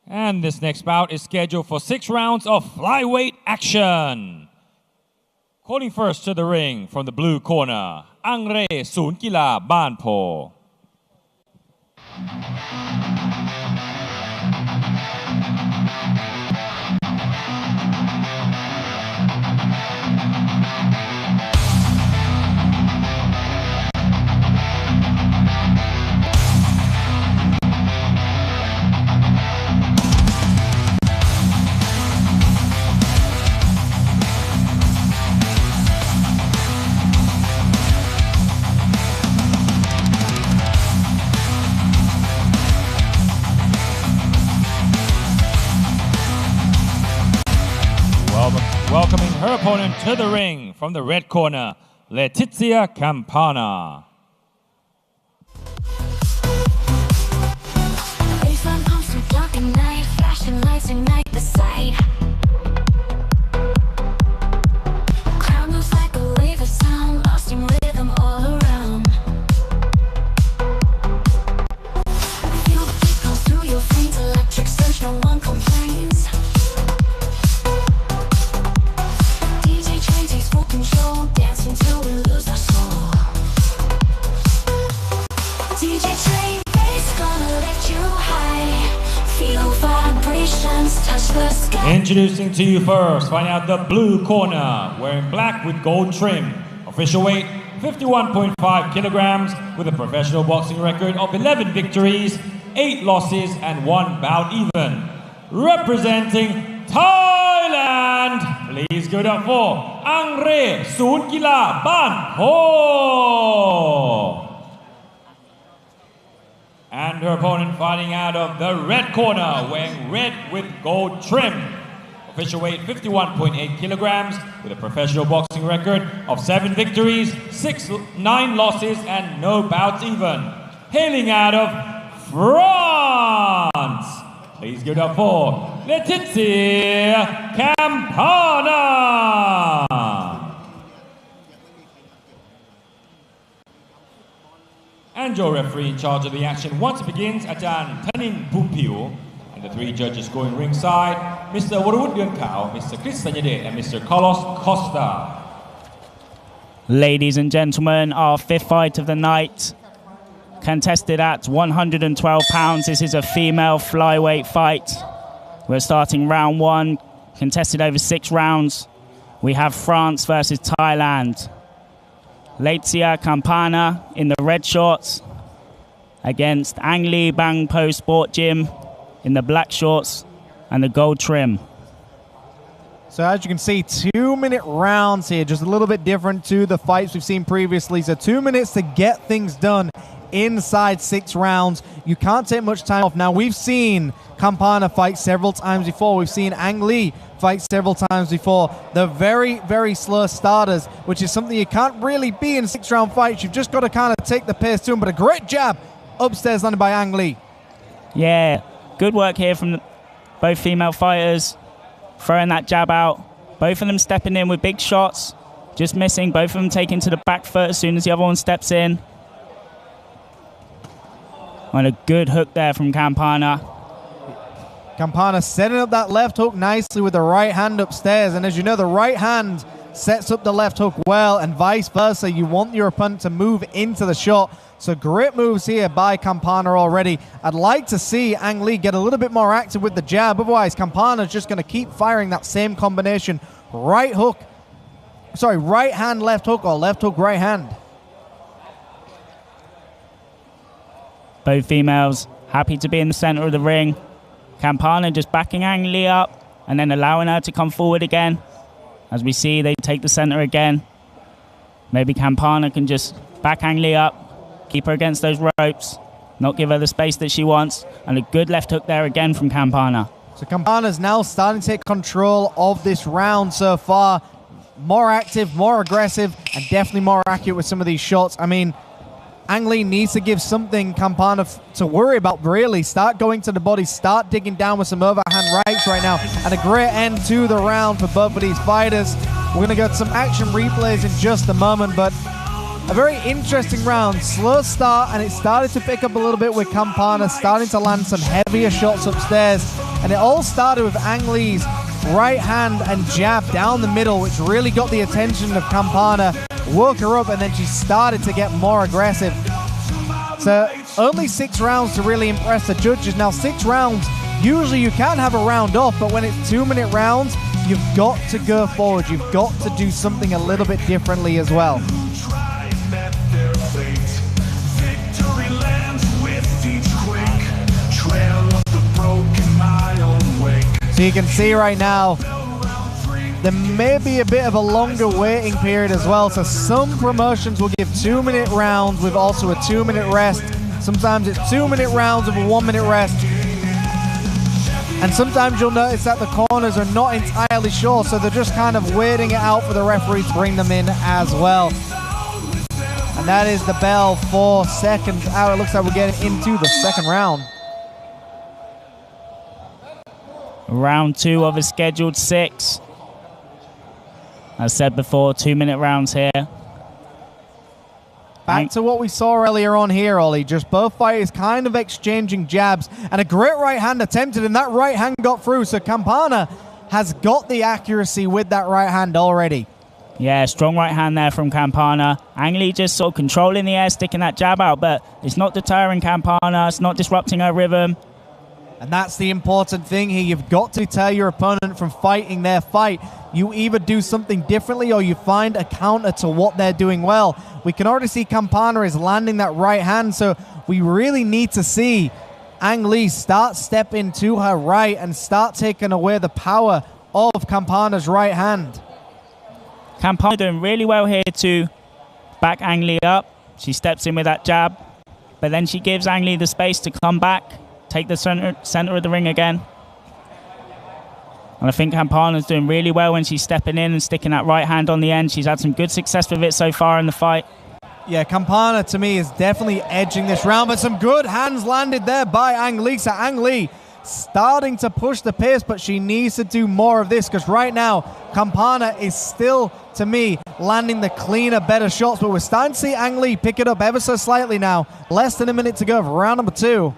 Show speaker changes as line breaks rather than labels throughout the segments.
And this next bout is scheduled for 6 rounds of flyweight action. Calling first to the ring from the blue corner, Angley Banpo. Welcoming her opponent to the ring from the red corner, Loetizia Campana. Introducing to you first, find out the blue corner, wearing black with gold trim. Official weight, 51.5 kilograms, with a professional boxing record of 11 victories, 8 losses, and 1 bout even. Representing Thailand, please give it up for Angley Banpo. And her opponent fighting out of the red corner, wearing red with gold trim. Official weight 51.8 kilograms, with a professional boxing record of 7 victories, 9 losses, and no bouts even. Hailing out of France, please give it up for Loetizia Campana. And your referee in charge of the action once it begins, Ajahn Tanin Pupiu. And the 3 judges going ringside, Mr. Warud Yunkao, Mr. Chris Sanyade, and Mr. Carlos Costa.
Ladies and gentlemen, our 5th fight of the night, contested at 112 pounds. This is a female flyweight fight. We're starting round 1, contested over 6 rounds. We have France versus Thailand. Loetizia Campana in the red shorts against Angley Banpo Sport Gym in the black shorts and the gold trim.
So as you can see, 2-minute rounds here, just a little bit different to the fights we've seen previously. So 2 minutes to get things done inside 6 rounds. You can't take much time off. Now, we've seen Campana fight several times before. We've seen Angley fight several times before. They're very, very slow starters, which is something you can't really be in 6-round fights. You've just got to kind of take the pace to them. But a great jab upstairs landed by Angley.
Yeah, good work here from both female fighters, throwing that jab out. Both of them stepping in with big shots, just missing. Both of them taking to the back foot as soon as the other one steps in. And a good hook there from Campana.
Campana setting up that left hook nicely with the right hand upstairs. And as you know, the right hand sets up the left hook well, and vice versa. You want your opponent to move into the shot. So great moves here by Campana already. I'd like to see Angley get a little bit more active with the jab. Otherwise, Campana's just going to keep firing that same combination. Right hand, left hook, or left hook, right hand.
Both females happy to be in the center of the ring. Campana just backing Angley up and then allowing her to come forward again. As we see, they take the center again. Maybe Campana can just back Angley up, keep her against those ropes, not give her the space that she wants. And a good left hook there again from Campana.
So Campana's now starting to take control of this round so far. More active, more aggressive, and definitely more accurate with some of these shots. I mean, Angley needs to give something Campana to worry about, really. Start going to the body, start digging down with some overhand rights right now. And a great end to the round for both of these fighters. We're going to get some action replays in just a moment, but a very interesting round. Slow start, and it started to pick up a little bit with Campana starting to land some heavier shots upstairs. And it all started with Angley's right hand and jab down the middle, which really got the attention of Campana, woke her up, and then she started to get more aggressive. So only 6 rounds to really impress the judges. Now 6 rounds, usually you can have a round off, but when it's 2-minute rounds, you've got to go forward. You've got to do something a little bit differently as well. So you can see right now, there may be a bit of a longer waiting period as well. So some promotions will give 2-minute rounds with also a 2-minute rest. Sometimes it's 2-minute rounds with a 1-minute rest. And sometimes you'll notice that the corners are not entirely sure, so they're just kind of waiting it out for the referee to bring them in as well. And that is the bell for seconds out. It looks like we're getting into the second round.
Round 2 of a scheduled 6. As said before, 2-minute rounds here.
Back to what we saw earlier on here, Ollie. Just both fighters kind of exchanging jabs, and a great right hand attempted, and that right hand got through. So Campana has got the accuracy with that right hand already.
Yeah, strong right hand there from Campana. Angley just sort of controlling the air, sticking that jab out, but it's not deterring Campana. It's not disrupting her rhythm.
And that's the important thing here. You've got to deter your opponent from fighting their fight. You either do something differently or you find a counter to what they're doing well. We can already see Campana is landing that right hand, so we really need to see Angley start stepping to her right and start taking away the power of Campana's right hand.
Campana doing really well here to back Angley up. She steps in with that jab, but then she gives Angley the space to come back, take the center of the ring again. And I think Campana's doing really well when she's stepping in and sticking that right hand on the end. She's had some good success with it so far in the fight.
Yeah, Campana to me is definitely edging this round, but some good hands landed there by Angley. So Angley starting to push the pace, but she needs to do more of this, because right now Campana is still, to me, landing the cleaner, better shots. But we're starting to see Angley pick it up ever so slightly now. Less than a minute to go for round number 2.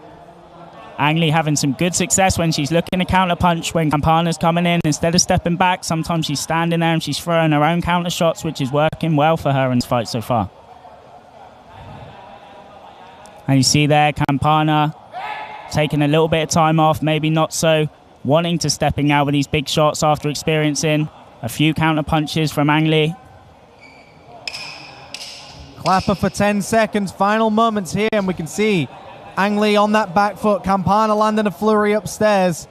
Angley having some good success when she's looking to counter punch when Campana's coming in. Instead of stepping back, sometimes she's standing there and she's throwing her own counter shots, which is working well for her in this fight so far. And you see there, Campana taking a little bit of time off, maybe not so, wanting to stepping out with these big shots after experiencing a few counter punches from Angley.
Clapper for 10 seconds, final moments here, and we can see Angley on that back foot. Campana landing a flurry upstairs.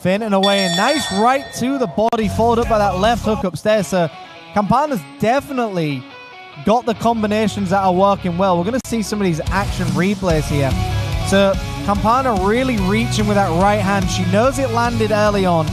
Finting away, a nice right to the body, followed up by that left hook upstairs. So Campana's definitely got the combinations that are working well. We're going to see some of these action replays here. So Campana really reaching with that right hand. She knows it landed early on,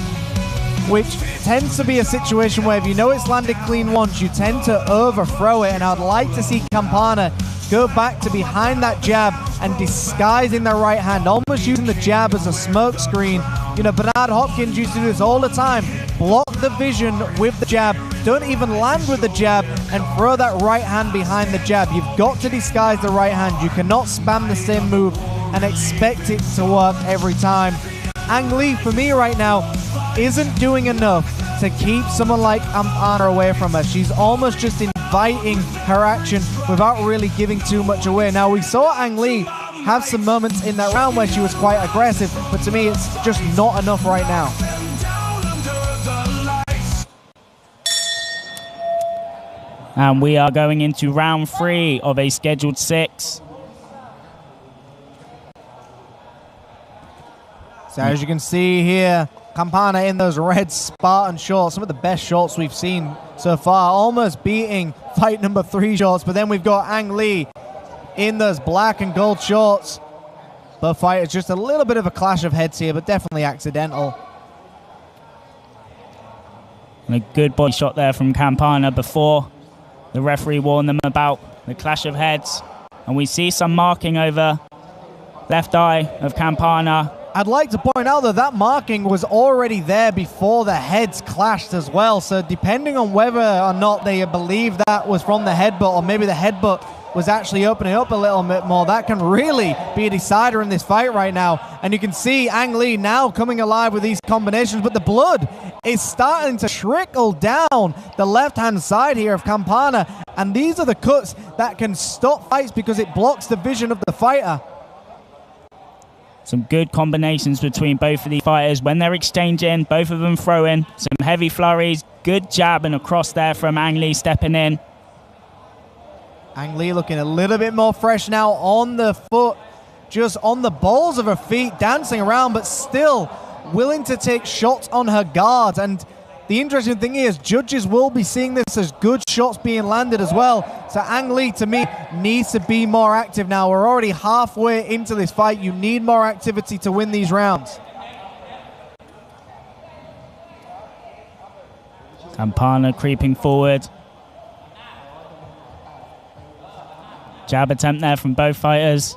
which tends to be a situation where if you know it's landed clean once, you tend to overthrow it. And I'd like to see Campana go back to behind that jab and disguising the right hand, almost using the jab as a smoke screen. You know, Bernard Hopkins used to do this all the time. Block the vision with the jab. Don't even land with the jab and throw that right hand behind the jab. You've got to disguise the right hand. You cannot spam the same move and expect it to work every time. Angley, for me right now, isn't doing enough to keep someone like Campana away from her. She's almost just inviting her action without really giving too much away. Now, we saw Angley have some moments in that round where she was quite aggressive, but to me, it's just not enough right now.
And we are going into round 3 of a scheduled 6.
So as you can see here, Campana in those red Spartan shorts, some of the best shorts we've seen so far, almost beating fight number 3 shorts. But then we've got Angley in those black and gold shorts. Both fighters just a little bit of a clash of heads here, but definitely accidental.
And a good body shot there from Campana before the referee warned them about the clash of heads. And we see some marking over left eye of Campana.
I'd like to point out that that marking was already there before the heads clashed as well. So depending on whether or not they believe that was from the headbutt, or maybe the headbutt was actually opening up a little bit more, that can really be a decider in this fight right now. And you can see Angley now coming alive with these combinations, but the blood is starting to trickle down the left-hand side here of Campana. And these are the cuts that can stop fights because it blocks the vision of the fighter.
Some good combinations between both of these fighters. When they're exchanging, both of them throwing some heavy flurries. Good jab and across there from Angley stepping in.
Angley looking a little bit more fresh now on the foot, just on the balls of her feet, dancing around, but still willing to take shots on her guard. And the interesting thing is, judges will be seeing this as good shots being landed as well. So Angley, to me, needs to be more active now. We're already halfway into this fight. You need more activity to win these rounds.
Campana creeping forward. Jab attempt there from both fighters.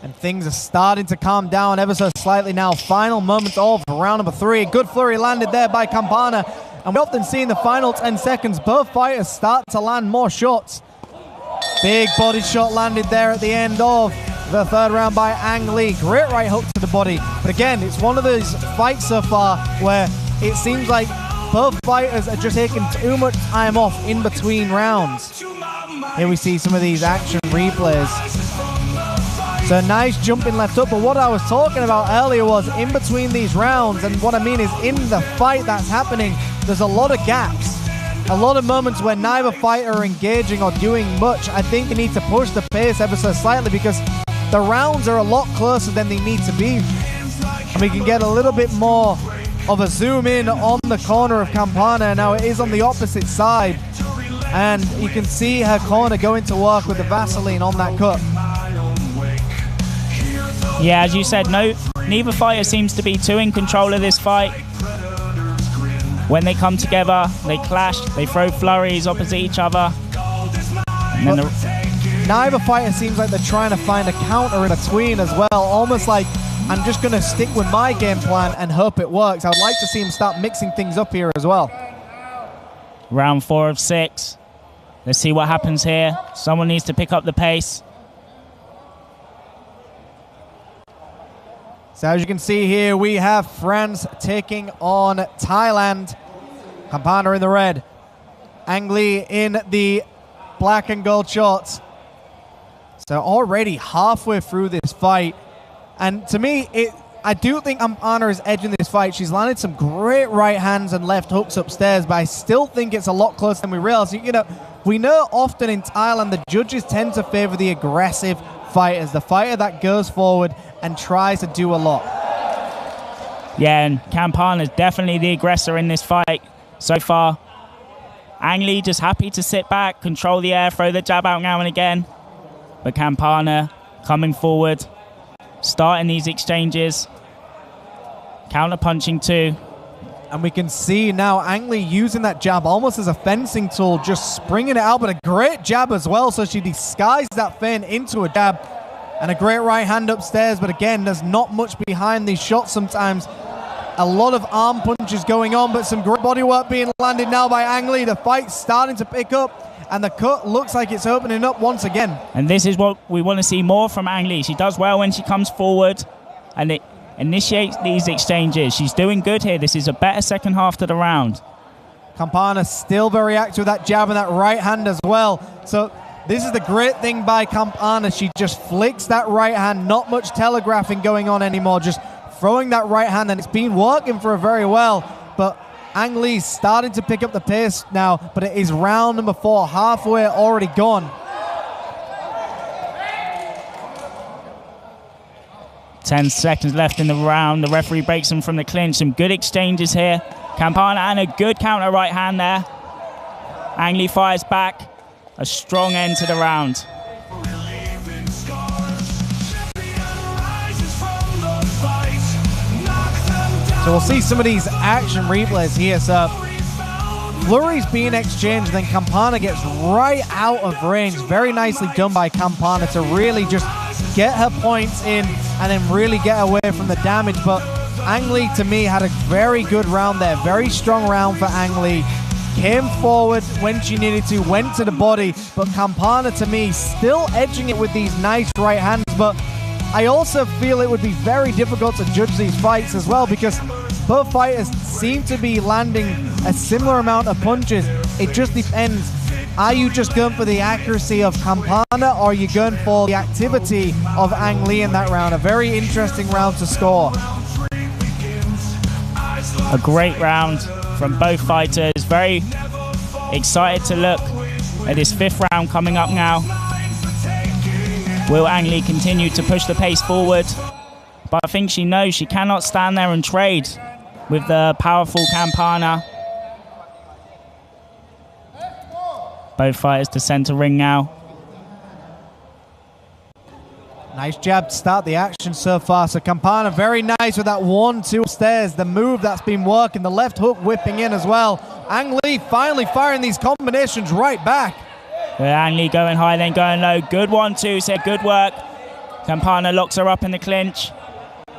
And things are starting to calm down ever so slightly now. Final moments of round number 3. Good flurry landed there by Campana. And we often see in the final 10 seconds, both fighters start to land more shots. Big body shot landed there at the end of the third round by Angley. Great right hook to the body. But again, it's one of those fights so far where it seems like both fighters are just taking too much time off in between rounds. Here we see some of these action replays. So nice jumping left up, but what I was talking about earlier was in between these rounds, and what I mean is in the fight that's happening, there's a lot of gaps. A lot of moments where neither fighter are engaging or doing much. I think they need to push the pace ever so slightly because the rounds are a lot closer than they need to be. And we can get a little bit more of a zoom in on the corner of Campana. Now it is on the opposite side, and you can see her corner going to work with the Vaseline on that cut.
Yeah, as you said, neither fighter seems to be too in control of this fight. When they come together, they clash, they throw flurries opposite each other. And then
neither fighter seems like they're trying to find a counter in between as well, almost like, I'm just going to stick with my game plan and hope it works. I'd like to see him start mixing things up here as well.
Round 4 of 6. Let's see what happens here. Someone needs to pick up the pace.
So as you can see here, we have France taking on Thailand. Campana in the red. Angley in the black and gold shorts. So already halfway through this fight. And to me, I do think Campana is edging this fight. She's landed some great right hands and left hooks upstairs, but I still think it's a lot closer than we realize. You know, we know often in Thailand, the judges tend to favor the aggressive fighters, the fighter that goes forward and tries to do a lot.
Yeah, and Campana is definitely the aggressor in this fight so far. Angley just happy to sit back, control the air, throw the jab out now and again. But Campana coming forward, starting these exchanges, counter-punching too.
And we can see now Angley using that jab almost as a fencing tool, just springing it out, but a great jab as well. So she disguised that feint into a jab. And a great right hand upstairs, but again, there's not much behind these shots sometimes. A lot of arm punches going on, but some great body work being landed now by Angley. The fight's starting to pick up, and the cut looks like it's opening up once again.
And this is what we want to see more from Angley. She does well when she comes forward, and it initiates these exchanges. She's doing good here. This is a better second half to the round.
Campana still very active with that jab and that right hand as well. So this is the great thing by Campana. She just flicks that right hand. Not much telegraphing going on anymore. Just throwing that right hand, and it's been working for her very well. But Angley's starting to pick up the pace now, but it is round number 4, halfway already gone.
10 seconds left in the round. The referee breaks them from the clinch. Some good exchanges here. Campana and a good counter right hand there. Angley fires back. A strong end to the round.
So we'll see some of these action replays here. So flurries being exchanged, then Campana gets right out of range. Very nicely done by Campana to really just get her points in and then really get away from the damage. But Angley, to me, had a very good round there. Very strong round for Angley. Came forward when she needed to, went to the body, but Campana, to me, still edging it with these nice right hands. But I also feel it would be very difficult to judge these fights as well, because both fighters seem to be landing a similar amount of punches. It just depends. Are you just going for the accuracy of Campana, or are you going for the activity of Ang Lee in that round? A very interesting round to score.
A great round from both fighters. Very excited to look at this fifth round coming up now. Will Ang Lee continue to push the pace forward? But I think she knows she cannot stand there and trade with the powerful Campana. Both fighters to center ring now.
Nice jab to start the action so far. So Campana very nice with that 1-2 upstairs. The move that's been working. The left hook whipping in as well. Ang Lee finally firing these combinations right back.
Ang Lee going high, then going low. Good 1-2, said good work. Campana locks her up in the clinch.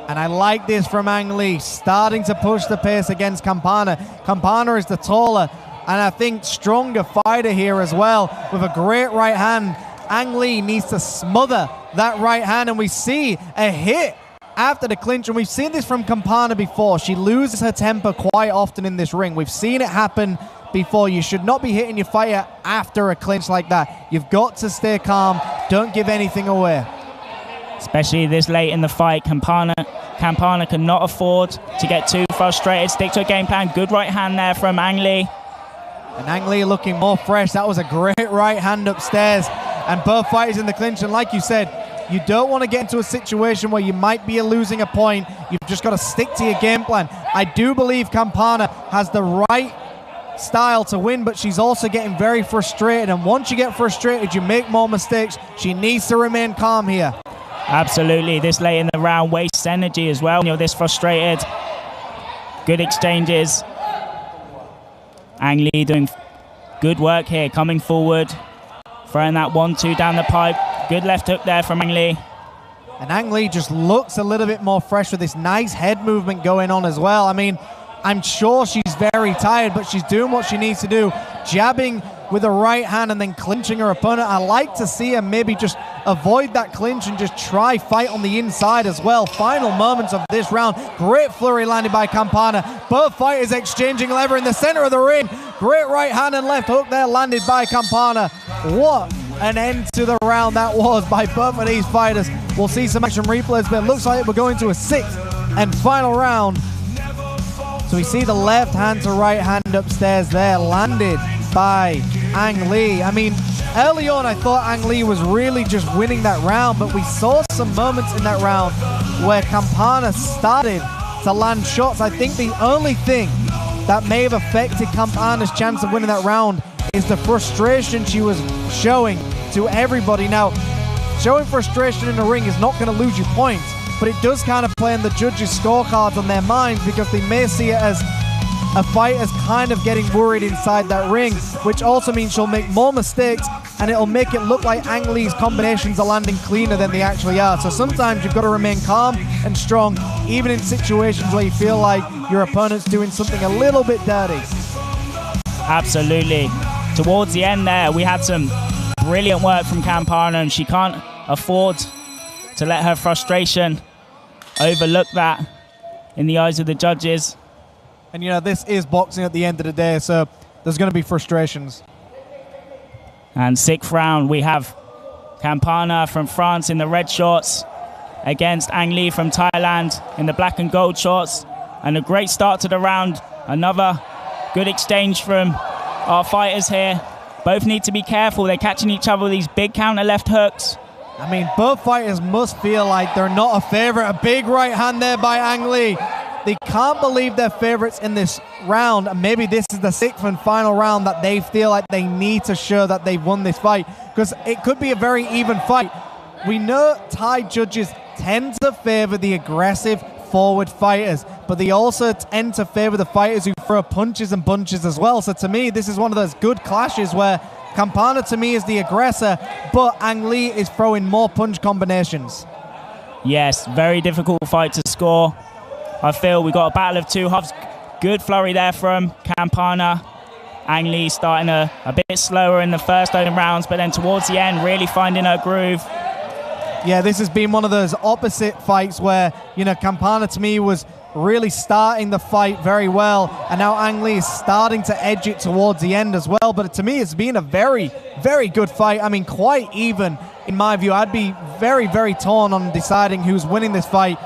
And I like this from Ang Lee, starting to push the pace against Campana. Campana is the taller and I think stronger fighter here as well, with a great right hand. Ang Lee needs to smother that right hand, and we see a hit after the clinch, and we've seen this from Campana before. She loses her temper quite often in this ring. We've seen it happen before. You should not be hitting your fighter after a clinch like that. You've got to stay calm. Don't give anything away.
Especially this late in the fight, Campana cannot afford to get too frustrated. Stick to a game plan. Good right hand there from Ang Lee.
And Ang Lee looking more fresh. That was a great right hand upstairs. And both fighters in the clinch. And like you said, you don't want to get into a situation where you might be losing a point. You've just got to stick to your game plan. I do believe Campana has the right style to win, but she's also getting very frustrated. And once you get frustrated, you make more mistakes. She needs to remain calm here.
Absolutely. This late in the round wastes energy as well when you're this frustrated. Good exchanges. Ang Lee doing good work here, coming forward, throwing that 1-2 down the pipe. Good left hook there from Ang Lee.
And Ang Lee just looks a little bit more fresh with this nice head movement going on as well. I mean, I'm sure she's very tired, but she's doing what she needs to do, jabbing with the right hand and then clinching her opponent. I like to see her maybe just avoid that clinch and just try fight on the inside as well. Final moments of this round. Great flurry landed by Campana. Both fighters exchanging lever in the center of the ring. Great right hand and left hook there landed by Campana. What an end to the round that was by both of these fighters. We'll see some action replays, but it looks like we're going to a sixth and final round. So we see the left hand to right hand upstairs there, landed by Ang Lee. I mean, early on I thought Ang Lee was really just winning that round, but we saw some moments in that round where Campana started to land shots. I think the only thing that may have affected Campana's chance of winning that round is the frustration she was showing to everybody. Now, showing frustration in the ring is not going to lose you points, but it does kind of play in the judges' scorecards on their minds, because they may see it as a fighter's kind of getting worried inside that ring, which also means she'll make more mistakes, and it'll make it look like Ang Lee's combinations are landing cleaner than they actually are. So sometimes you've got to remain calm and strong, even in situations where you feel like your opponent's doing something a little bit dirty.
Absolutely. Towards the end there, we had some brilliant work from Campana, and she can't afford to let her frustration overlook that in the eyes of the judges.
And you know, this is boxing at the end of the day, so there's going to be frustrations.
And sixth round, we have Campana from France in the red shorts against Ang Lee from Thailand in the black and gold shorts. And a great start to the round. Another good exchange from our fighters here. Both need to be careful. They're catching each other with these big counter left hooks.
I mean, both fighters must feel like they're not a favorite. A big right hand there by Ang Lee. They can't believe they're favorites in this round, and maybe this is the sixth and final round that they feel like they need to show that they've won this fight, because it could be a very even fight. We know Thai judges tend to favor the aggressive forward fighters, but they also tend to favor the fighters who throw punches and bunches as well. So to me, this is one of those good clashes where Campana to me is the aggressor, but Ang Lee is throwing more punch combinations.
Yes, very difficult fight to score. I feel we got a battle of two halves. Good flurry there from Campana. Angley starting a bit slower in the first opening rounds, but then towards the end, really finding her groove.
Yeah, this has been one of those opposite fights where, you know, Campana to me was really starting the fight very well, and now Angley is starting to edge it towards the end as well. But to me, it's been a very, very good fight. I mean, quite even in my view. I'd be very, very torn on deciding who's winning this fight.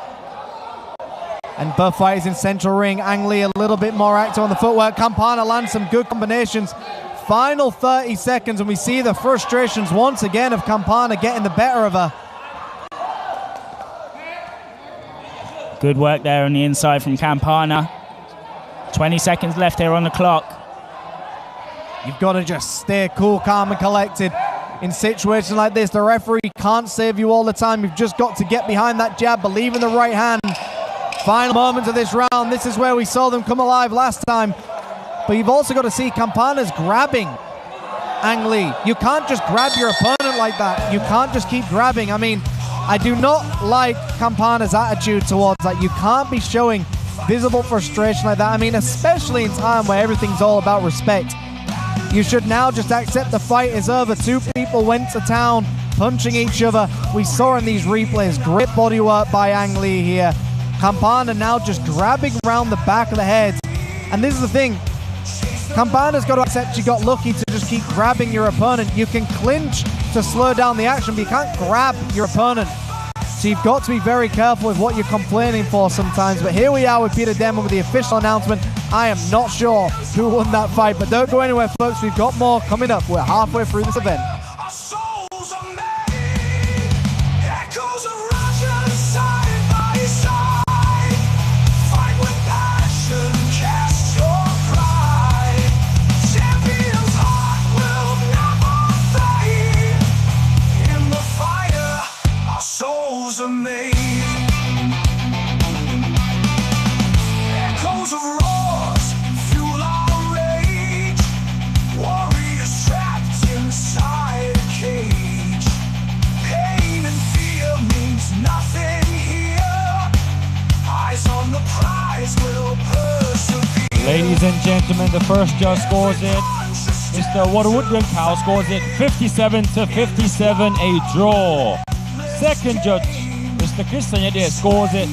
And both fighters in central ring. Angley a little bit more active on the footwork. Campana lands some good combinations. Final 30 seconds, and we see the frustrations once again of Campana getting the better of her.
Good work there on the inside from Campana. 20 seconds left here on the clock.
You've got to just stay cool, calm and collected. In situations like this, the referee can't save you all the time. You've just got to get behind that jab, believe in the right hand. Final moments of this round. This is where we saw them come alive last time. But you've also got to see Campana's grabbing Angley. You can't just grab your opponent like that. You can't just keep grabbing. I mean, I do not like Campana's attitude towards that. You can't be showing visible frustration like that. I mean, especially in time where everything's all about respect. You should now just accept the fight is over. Two people went to town, punching each other. We saw in these replays, great body work by Angley here. Campana now just grabbing around the back of the head. And this is the thing, Campana's got to accept she got lucky to just keep grabbing your opponent. You can clinch to slow down the action, but you can't grab your opponent. So you've got to be very careful with what you're complaining for sometimes. But here we are with Peter Denman with the official announcement. I am not sure who won that fight, but don't go anywhere, folks. We've got more coming up. We're halfway through this event.
Ladies and gentlemen, the first judge scores it. Mr. Woodgren Cow scores it 57-57, a draw. Second judge, Mr. Christian Yede scores it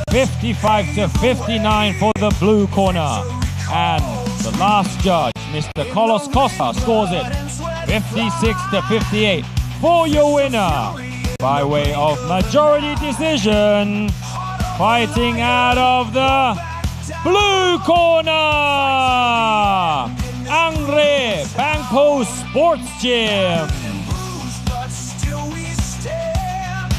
55-59 for the blue corner. And the last judge, Mr. Carlos Costa, scores it 56-58 for your winner by way of majority decision, fighting out of the blue corner, Angley Banpo Sport Gym.